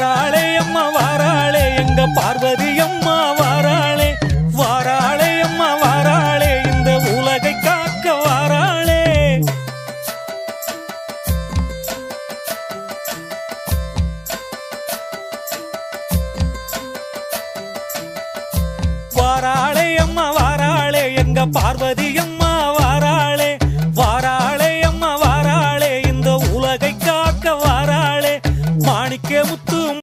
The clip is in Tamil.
வாராளே அம்மா வாராளே எங்க பார்வதி அம்மா வாராளே வாராளே அம்மா வாராளே இந்த உலகை காக்க வாராளே வாராளே அம்மா வாராளே எங்க பார்வதி அம்மா